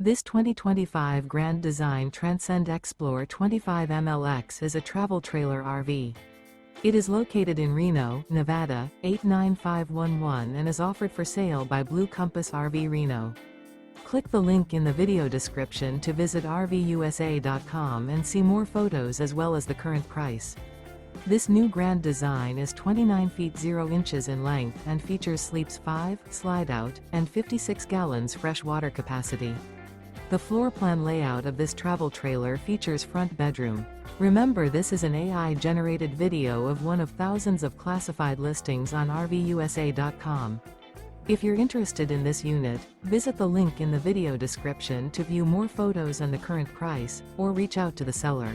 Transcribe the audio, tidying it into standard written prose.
This 2025 Grand Design Transcend Xplor 25 MLX is a travel trailer RV. It is located in Reno, Nevada, 89511 and is offered for sale by Blue Compass RV Reno. Click the link in the video description to visit RVUSA.com and see more photos as well as the current price. This new Grand Design is 29 feet 0 inches in length and features sleeps 5, Slideout, and 56 gallons fresh water capacity. The floor plan layout of this travel trailer features front bedroom. Remember, this is an AI-generated video of one of thousands of classified listings on RVUSA.com. If you're interested in this unit, visit the link in the video description to view more photos and the current price, or reach out to the seller.